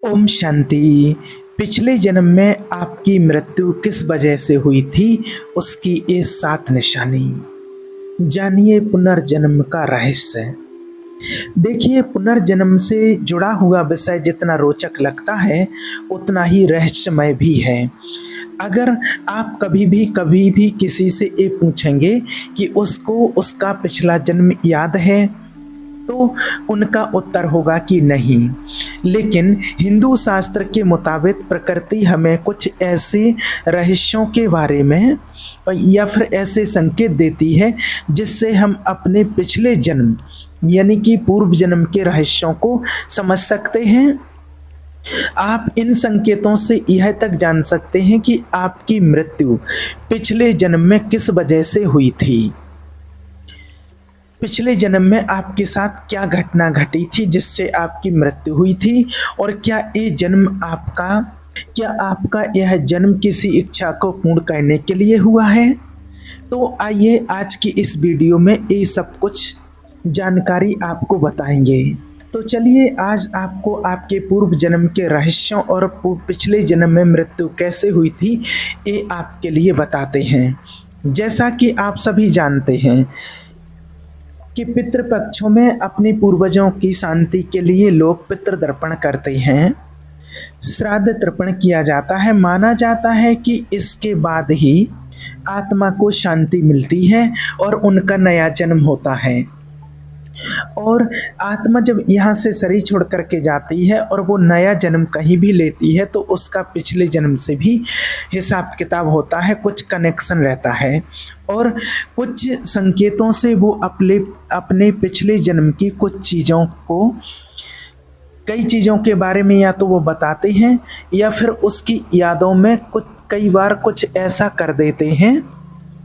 ओम शांति। पिछले जन्म में आपकी मृत्यु किस वजह से हुई थी, उसकी ये 7 निशानी। जानिए पुनर्जन्म का रहस्य। देखिए, पुनर्जन्म से जुड़ा हुआ विषय जितना रोचक लगता है उतना ही रहस्यमय भी है। अगर आप कभी भी किसी से ये पूछेंगे कि उसको उसका पिछला जन्म याद है, तो उनका उत्तर होगा कि नहीं। लेकिन हिंदू शास्त्र के मुताबिक प्रकृति हमें कुछ ऐसे रहस्यों के बारे में या फिर ऐसे संकेत देती है जिससे हम अपने पिछले जन्म यानी कि पूर्व जन्म के रहस्यों को समझ सकते हैं। आप इन संकेतों से यह तक जान सकते हैं कि आपकी मृत्यु पिछले जन्म में किस वजह से हुई थी। पिछले जन्म में आपके साथ क्या घटना घटी थी जिससे आपकी मृत्यु हुई थी, और क्या आपका यह जन्म किसी इच्छा को पूर्ण करने के लिए हुआ है। तो आइए आज की इस वीडियो में ये सब कुछ जानकारी आपको बताएंगे। तो चलिए आज आपको आपके पूर्व जन्म के रहस्यों और पिछले जन्म में मृत्यु कैसे हुई थी ये आपके लिए बताते हैं। जैसा कि आप सभी जानते हैं कि पितृपक्षों में अपने पूर्वजों की शांति के लिए लोग पितृ तर्पण करते हैं, श्राद्ध तर्पण किया जाता है। माना जाता है कि इसके बाद ही आत्मा को शांति मिलती है और उनका नया जन्म होता है। और आत्मा जब यहाँ से शरीर छोड़ करके जाती है और वो नया जन्म कहीं भी लेती है तो उसका पिछले जन्म से भी हिसाब किताब होता है, कुछ कनेक्शन रहता है और कुछ संकेतों से वो अपने पिछले जन्म की कुछ चीज़ों को, कई चीज़ों के बारे में या तो वो बताते हैं या फिर उसकी यादों में कई बार कुछ ऐसा कर देते हैं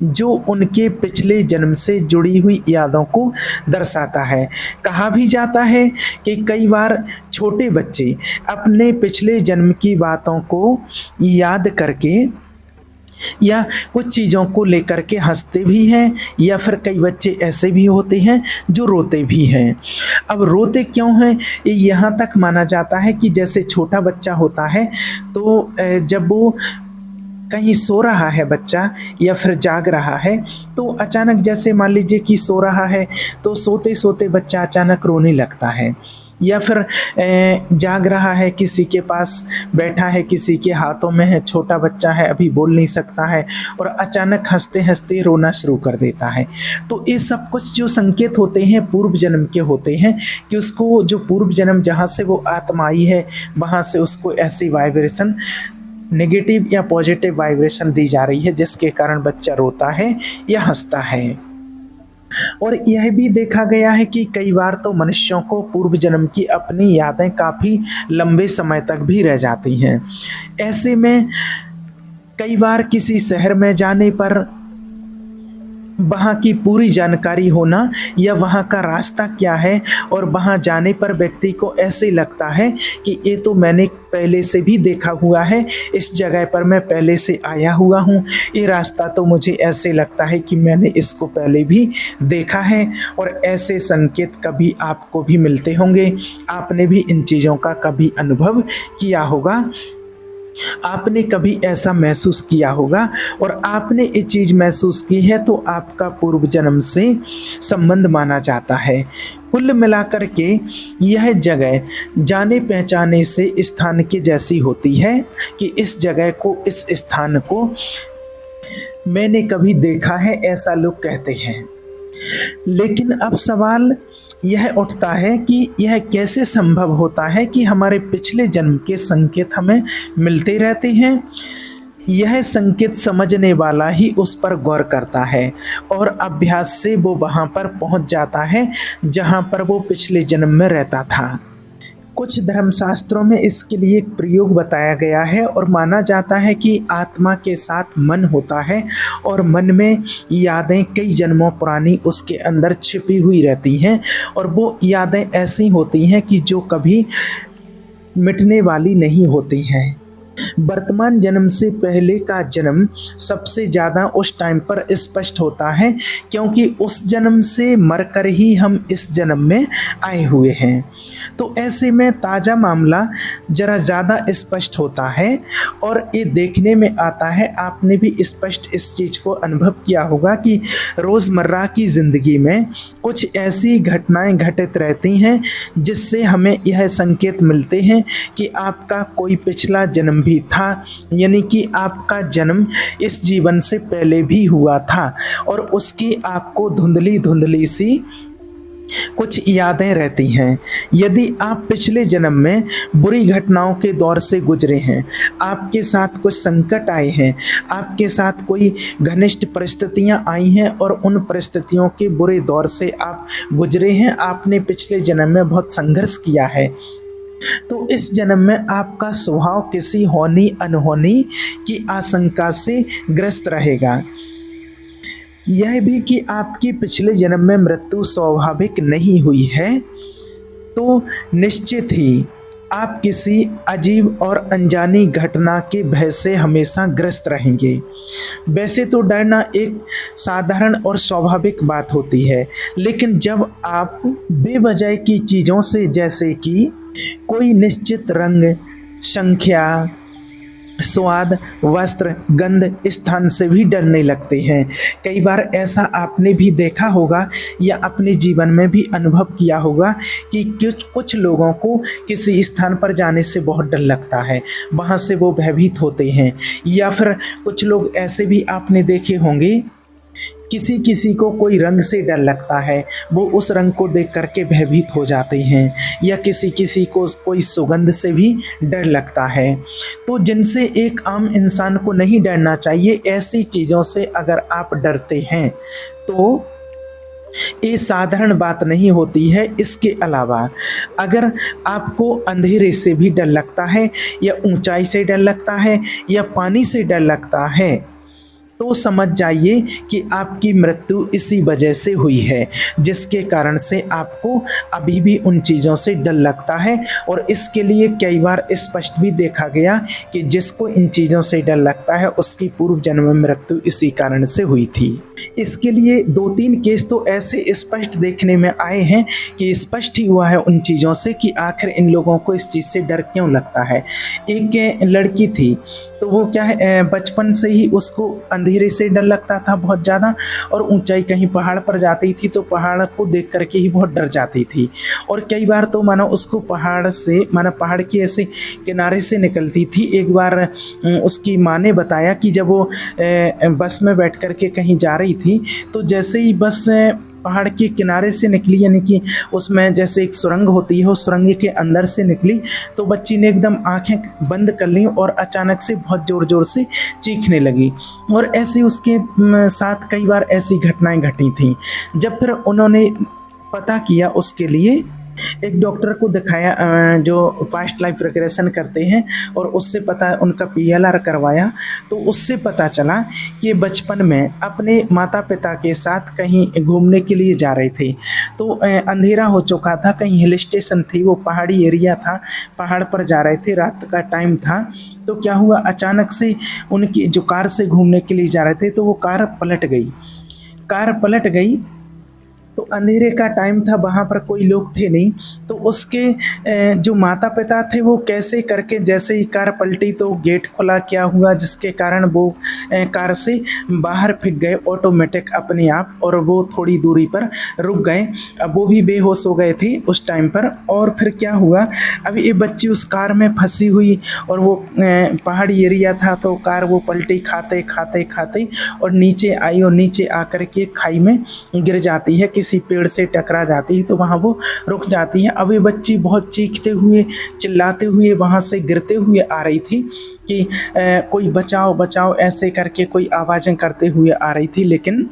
जो उनके पिछले जन्म से जुड़ी हुई यादों को दर्शाता है। कहा भी जाता है कि कई बार छोटे बच्चे अपने पिछले जन्म की बातों को याद करके या कुछ चीज़ों को लेकर के हंसते भी हैं, या फिर कई बच्चे ऐसे भी होते हैं जो रोते भी हैं। अब रोते क्यों हैं, ये यहाँ तक माना जाता है कि जैसे छोटा बच्चा होता है तो जब वो कहीं सो रहा है बच्चा या फिर जाग रहा है, तो अचानक जैसे मान लीजिए कि सो रहा है तो सोते सोते बच्चा अचानक रोने लगता है, या फिर जाग रहा है, किसी के पास बैठा है, किसी के हाथों में है, छोटा बच्चा है, अभी बोल नहीं सकता है और अचानक हंसते हंसते रोना शुरू कर देता है। तो ये सब कुछ जो संकेत होते हैं पूर्व जन्म के होते हैं कि उसको जो पूर्व जन्म जहाँ से वो आत्मा आई है वहाँ से उसको ऐसी वाइब्रेशन, नेगेटिव या पॉजिटिव वाइब्रेशन दी जा रही है जिसके कारण बच्चा रोता है या हंसता है। और यह भी देखा गया है कि कई बार तो मनुष्यों को पूर्व जन्म की अपनी यादें काफ़ी लंबे समय तक भी रह जाती हैं। ऐसे में कई बार किसी शहर में जाने पर वहाँ की पूरी जानकारी होना या वहाँ का रास्ता क्या है, और वहाँ जाने पर व्यक्ति को ऐसे लगता है कि ये तो मैंने पहले से भी देखा हुआ है, इस जगह पर मैं पहले से आया हुआ हूँ, ये रास्ता तो मुझे ऐसे लगता है कि मैंने इसको पहले भी देखा है। और ऐसे संकेत कभी आपको भी मिलते होंगे, आपने भी इन चीज़ों का कभी अनुभव किया होगा, आपने कभी ऐसा महसूस किया होगा। और आपने ये चीज़ महसूस की है तो आपका पूर्व जन्म से संबंध माना जाता है। कुल मिलाकर के यह जगह जाने पहचाने से स्थान की जैसी होती है कि इस जगह को, इस स्थान को मैंने कभी देखा है, ऐसा लोग कहते हैं। लेकिन अब सवाल यह उठता है कि यह कैसे संभव होता है कि हमारे पिछले जन्म के संकेत हमें मिलते रहते हैं। यह संकेत समझने वाला ही उस पर गौर करता है और अभ्यास से वो वहाँ पर पहुँच जाता है जहाँ पर वो पिछले जन्म में रहता था। कुछ धर्मशास्त्रों में इसके लिए एक प्रयोग बताया गया है और माना जाता है कि आत्मा के साथ मन होता है और मन में यादें कई जन्मों पुरानी उसके अंदर छिपी हुई रहती हैं, और वो यादें ऐसी होती हैं कि जो कभी मिटने वाली नहीं होती हैं। वर्तमान जन्म से पहले का जन्म सबसे ज़्यादा उस टाइम पर स्पष्ट होता है, क्योंकि उस जन्म से मरकर ही हम इस जन्म में आए हुए हैं। तो ऐसे में ताज़ा मामला ज़रा ज़्यादा स्पष्ट होता है और ये देखने में आता है, आपने भी स्पष्ट इस चीज़ को अनुभव किया होगा कि रोज़मर्रा की ज़िंदगी में कुछ ऐसी घटनाएं घटित रहती हैं जिससे हमें यह संकेत मिलते हैं कि आपका कोई पिछला जन्म भी था, यानी कि आपका जन्म इस जीवन से पहले भी हुआ था और उसकी आपको धुंधली धुंधली सी कुछ यादें रहती हैं। यदि आप पिछले जन्म में बुरी घटनाओं के दौर से गुजरे हैं, आपके साथ कुछ संकट आए हैं, आपके साथ कोई घनिष्ठ परिस्थितियां आई हैं और उन परिस्थितियों के बुरे दौर से आप गुजरे हैं, आपने पिछले जन्म में बहुत संघर्ष किया है, तो इस जन्म में आपका स्वभाव किसी होनी अनहोनी की आशंका से ग्रस्त रहेगा। यह भी कि आपकी पिछले जन्म में मृत्यु स्वाभाविक नहीं हुई है, तो निश्चित ही आप किसी अजीब और अनजानी घटना के भय से हमेशा ग्रस्त रहेंगे। वैसे तो डरना एक साधारण और स्वाभाविक बात होती है, लेकिन जब आप बेवजह की चीज़ों से, जैसे कि कोई निश्चित रंग, संख्या, स्वाद, वस्त्र, गंध, स्थान से भी डरने लगते हैं। कई बार ऐसा आपने भी देखा होगा या अपने जीवन में भी अनुभव किया होगा कि कुछ लोगों को किसी स्थान पर जाने से बहुत डर लगता है, वहाँ से वो भयभीत होते हैं। या फिर कुछ लोग ऐसे भी आपने देखे होंगे, किसी को कोई रंग से डर लगता है, वो उस रंग को देख करके भयभीत हो जाते हैं, या किसी को कोई सुगंध से भी डर लगता है। तो जिनसे एक आम इंसान को नहीं डरना चाहिए, ऐसी चीज़ों से अगर आप डरते हैं तो ये साधारण बात नहीं होती है। इसके अलावा अगर आपको अंधेरे से भी डर लगता है, या ऊंचाई से डर लगता है, या पानी से डर लगता है, तो समझ जाइए कि आपकी मृत्यु इसी वजह से हुई है, जिसके कारण से आपको अभी भी उन चीज़ों से डर लगता है। और इसके लिए कई बार स्पष्ट भी देखा गया कि जिसको इन चीज़ों से डर लगता है उसकी पूर्व जन्म में मृत्यु इसी कारण से हुई थी। इसके लिए 2-3 केस तो ऐसे स्पष्ट देखने में आए हैं कि स्पष्ट ही हुआ है उन चीज़ों से कि आखिर इन लोगों को इस चीज़ से डर क्यों लगता है। एक लड़की थी, तो वो क्या है, बचपन से ही उसको अंधेरे से डर लगता था बहुत ज़्यादा, और ऊंचाई कहीं पहाड़ पर जाती थी तो पहाड़ को देख करके ही बहुत डर जाती थी। और कई बार तो मानो उसको पहाड़ के ऐसे किनारे से निकलती थी। एक बार उसकी माँ ने बताया कि जब वो बस में बैठ करके कहीं जा रही थी, तो जैसे ही बस पहाड़ के किनारे से निकली, यानी कि उसमें जैसे एक सुरंग होती है, उस सुरंग के अंदर से निकली, तो बच्ची ने एकदम आंखें बंद कर ली और अचानक से बहुत ज़ोर ज़ोर से चीखने लगी। और ऐसे उसके साथ कई बार ऐसी घटनाएं घटी थीं। जब फिर उन्होंने पता किया, उसके लिए एक डॉक्टर को दिखाया जो फास्ट लाइफ रिग्रेशन करते हैं, और उससे पता उनका PLR करवाया, तो उससे पता चला कि बचपन में अपने माता पिता के साथ कहीं घूमने के लिए जा रहे थे। तो अंधेरा हो चुका था, कहीं हिल स्टेशन थी, वो पहाड़ी एरिया था, पहाड़ पर जा रहे थे, रात का टाइम था। तो क्या हुआ, अचानक से उनकी जो कार से घूमने के लिए जा रहे थे, तो वो कार पलट गई। तो अंधेरे का टाइम था, वहाँ पर कोई लोग थे नहीं। तो उसके जो माता पिता थे, वो कैसे करके, जैसे ही कार पलटी तो गेट खुला, क्या हुआ जिसके कारण वो कार से बाहर फेंक गए ऑटोमेटिक अपने आप, और वो थोड़ी दूरी पर रुक गए। अब वो भी बेहोश हो गए थे उस टाइम पर। और फिर क्या हुआ, अब ये बच्ची उस कार में फंसी हुई, और वो पहाड़ी एरिया था, तो कार वो पलटी खाते और नीचे आई, और नीचे आकर के खाई में गिर जाती है, किसी पेड़ से टकरा जाती है, तो वहाँ वो रुक जाती है। अब ये बच्ची बहुत चीखते हुए, चिल्लाते हुए, वहाँ से गिरते हुए आ रही थी कि कोई बचाओ बचाओ, ऐसे करके कोई आवाज़ें करते हुए आ रही थी। लेकिन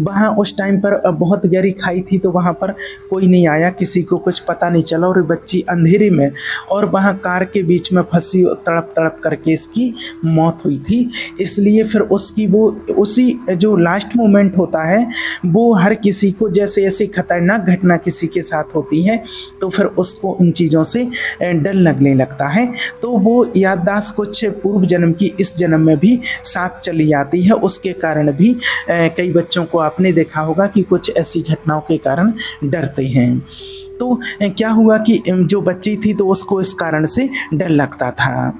वहाँ उस टाइम पर बहुत गहरी खाई थी, तो वहाँ पर कोई नहीं आया, किसी को कुछ पता नहीं चला और बच्ची अंधेरे में और वहाँ कार के बीच में फंसी तड़प तड़प करके इसकी मौत हुई थी। इसलिए फिर उसकी वो उसी जो लास्ट मोमेंट होता है वो हर किसी को, जैसे ऐसी खतरनाक घटना किसी के साथ होती है तो फिर उसको उन चीज़ों से डर लगने लगता है। तो वो याददाश्त कुछ पूर्व जन्म की इस जन्म में भी साथ चली आती है। उसके कारण भी कई बच्चों को आपने देखा होगा कि कुछ ऐसी घटनाओं के कारण डरते हैं। तो क्या हुआ कि जो बच्ची थी तो उसको इस कारण से डर लगता था।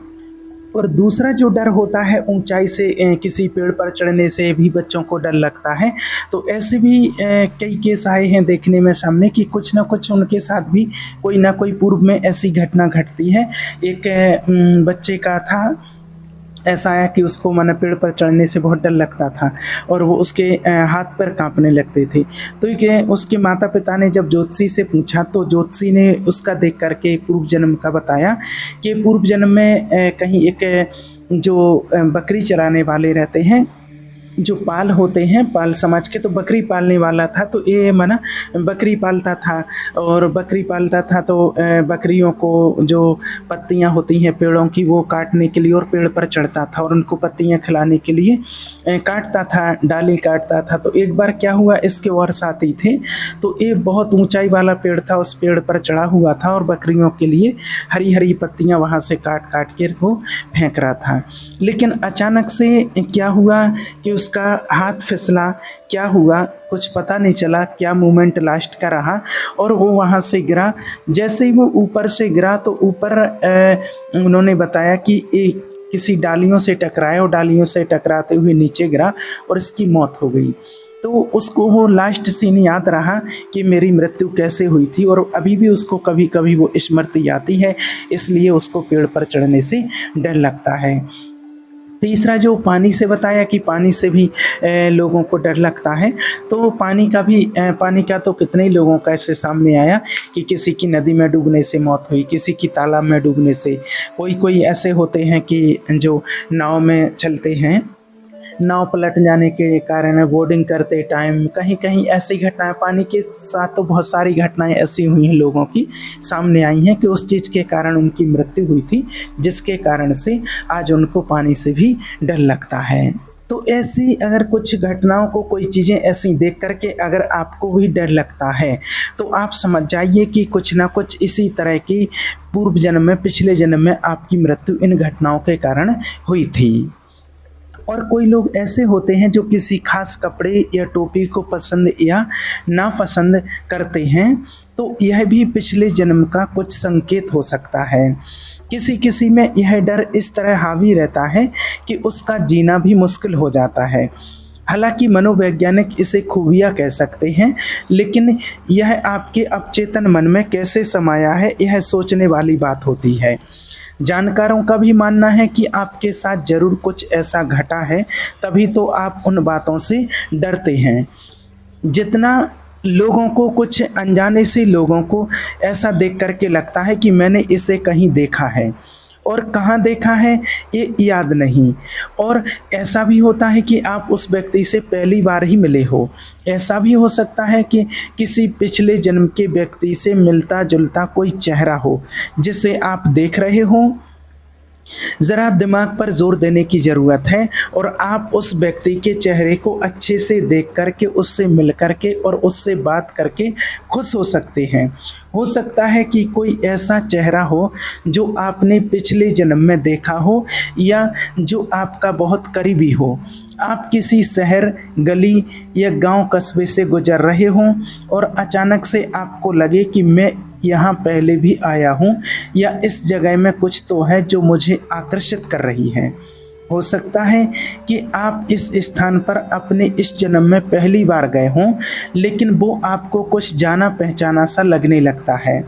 और दूसरा जो डर होता है ऊंचाई से, किसी पेड़ पर चढ़ने से भी बच्चों को डर लगता है। तो ऐसे भी कई केस आए हैं देखने में सामने कि कुछ ना कुछ उनके साथ भी कोई ना कोई पूर्व में ऐसी घटना घटती है। एक बच्चे का था, ऐसा आया कि उसको माना पेड़ पर चढ़ने से बहुत डर लगता था और वो उसके हाथ पैर कांपने लगते थे। तो ये उसके माता पिता ने जब ज्योतिषी से पूछा तो ज्योतिषी ने उसका देख करके पूर्व जन्म का बताया कि पूर्व जन्म में कहीं एक जो बकरी चराने वाले रहते हैं, जो पाल होते हैं, पाल समाज के, तो बकरी पालने वाला था। तो ये माना बकरी पालता था और बकरी पालता था तो बकरियों को जो पत्तियां होती हैं पेड़ों की वो काटने के लिए और पेड़ पर चढ़ता था और उनको पत्तियां खिलाने के लिए काटता था, डाली काटता था। तो एक बार क्या हुआ, इसके और साथी थे तो एक बहुत ऊंचाई वाला पेड़ था, उस पेड़ पर चढ़ा हुआ था और बकरियों के लिए हरी हरी पत्तियां वहाँ से काट काट के वो फेंक रहा था। लेकिन अचानक से क्या हुआ कि उसका हाथ फिसला, क्या हुआ कुछ पता नहीं चला, क्या मूवमेंट लास्ट का रहा और वो वहाँ से गिरा। जैसे ही वो ऊपर से गिरा तो ऊपर उन्होंने बताया कि किसी डालियों से टकराया और डालियों से टकराते हुए नीचे गिरा और इसकी मौत हो गई। तो उसको वो लास्ट सीन याद रहा कि मेरी मृत्यु कैसे हुई थी और अभी भी उसको कभी कभी वो स्मृति आती है, इसलिए उसको पेड़ पर चढ़ने से डर लगता है। तीसरा जो पानी से बताया कि पानी से भी लोगों को डर लगता है, तो पानी का तो कितने ही लोगों का ऐसे सामने आया कि किसी की नदी में डूबने से मौत हुई, किसी की तालाब में डूबने से, कोई ऐसे होते हैं कि जो नाव में चलते हैं, नाव पलट जाने के कारण बोर्डिंग करते टाइम कहीं कहीं ऐसी घटनाएं, पानी के साथ तो बहुत सारी घटनाएं ऐसी हुई हैं लोगों की सामने आई हैं कि उस चीज़ के कारण उनकी मृत्यु हुई थी, जिसके कारण से आज उनको पानी से भी डर लगता है। तो ऐसी अगर कुछ घटनाओं को, कोई चीज़ें ऐसी देख करके अगर आपको भी डर लगता है तो आप समझ जाइए कि कुछ ना कुछ इसी तरह की पूर्व जन्म में, पिछले जन्म में आपकी मृत्यु इन घटनाओं के कारण हुई थी। और कोई लोग ऐसे होते हैं जो किसी खास कपड़े या टोपी को पसंद या नापसंद करते हैं, तो यह भी पिछले जन्म का कुछ संकेत हो सकता है। किसी किसी में यह डर इस तरह हावी रहता है कि उसका जीना भी मुश्किल हो जाता है। हालांकि मनोवैज्ञानिक इसे खूबियाँ कह सकते हैं, लेकिन यह आपके अवचेतन मन में कैसे समाया है, यह सोचने वाली बात होती है। जानकारों का भी मानना है कि आपके साथ ज़रूर कुछ ऐसा घटा है, तभी तो आप उन बातों से डरते हैं। जितना लोगों को, कुछ अनजाने से लोगों को ऐसा देख करके लगता है कि मैंने इसे कहीं देखा है और कहाँ देखा है ये याद नहीं। और ऐसा भी होता है कि आप उस व्यक्ति से पहली बार ही मिले हो। ऐसा भी हो सकता है कि किसी पिछले जन्म के व्यक्ति से मिलता जुलता कोई चेहरा हो जिसे आप देख रहे हो। ज़रा दिमाग पर जोर देने की ज़रूरत है और आप उस व्यक्ति के चेहरे को अच्छे से देख करके, उससे मिल करके और उससे बात करके खुश हो सकते हैं। हो सकता है कि कोई ऐसा चेहरा हो जो आपने पिछले जन्म में देखा हो या जो आपका बहुत करीबी हो। आप किसी शहर, गली या गांव, कस्बे से गुजर रहे हों और अचानक से आपको लगे कि मैं यहाँ पहले भी आया हूँ या इस जगह में कुछ तो है जो मुझे आकर्षित कर रही है। हो सकता है कि आप इस स्थान पर अपने इस जन्म में पहली बार गए हों, लेकिन वो आपको कुछ जाना पहचाना सा लगने लगता है।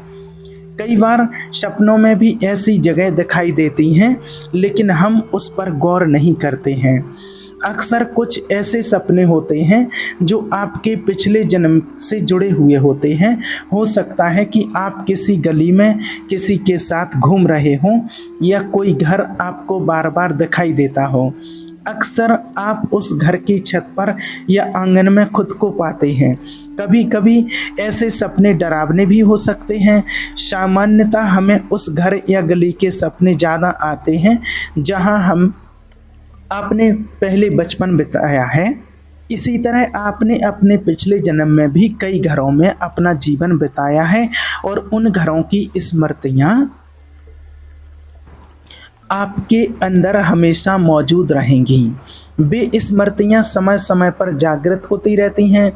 कई बार सपनों में भी ऐसी जगह दिखाई देती हैं, लेकिन हम उस पर गौर नहीं करते हैं। अक्सर कुछ ऐसे सपने होते हैं जो आपके पिछले जन्म से जुड़े हुए होते हैं। हो सकता है कि आप किसी गली में किसी के साथ घूम रहे हों या कोई घर आपको बार बार दिखाई देता हो। अक्सर आप उस घर की छत पर या आंगन में खुद को पाते हैं। कभी कभी ऐसे सपने डरावने भी हो सकते हैं। सामान्यतः हमें उस घर या गली के सपने ज़्यादा आते हैं जहां हम आपने पहले बचपन बिताया है। इसी तरह आपने अपने पिछले जन्म में भी कई घरों में अपना जीवन बिताया है और उन घरों की स्मृतियाँ आपके अंदर हमेशा मौजूद रहेंगी। वे स्मृतियाँ समय समय पर जागृत होती रहती हैं।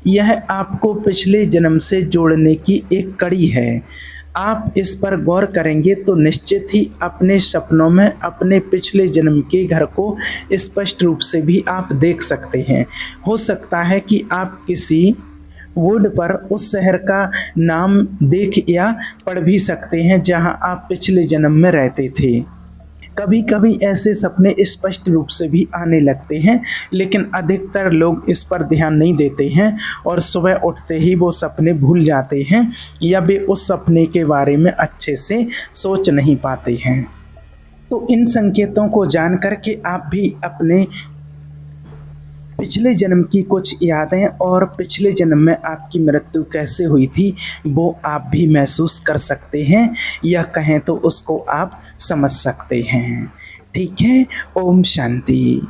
यह आपको पिछले जन्म से जोड़ने की एक कड़ी है। आप इस पर गौर करेंगे तो निश्चित ही अपने सपनों में अपने पिछले जन्म के घर को स्पष्ट रूप से भी आप देख सकते हैं। हो सकता है कि आप किसी बोर्ड पर उस शहर का नाम देख या पढ़ भी सकते हैं जहां आप पिछले जन्म में रहते थे। कभी कभी ऐसे सपने स्पष्ट रूप से भी आने लगते हैं, लेकिन अधिकतर लोग इस पर ध्यान नहीं देते हैं और सुबह उठते ही वो सपने भूल जाते हैं या वे उस सपने के बारे में अच्छे से सोच नहीं पाते हैं। तो इन संकेतों को जान कर के आप भी अपने पिछले जन्म की कुछ यादें और पिछले जन्म में आपकी मृत्यु कैसे हुई थी वो आप भी महसूस कर सकते हैं, या कहें तो उसको आप समझ सकते हैं। ठीक है। ओम शांति।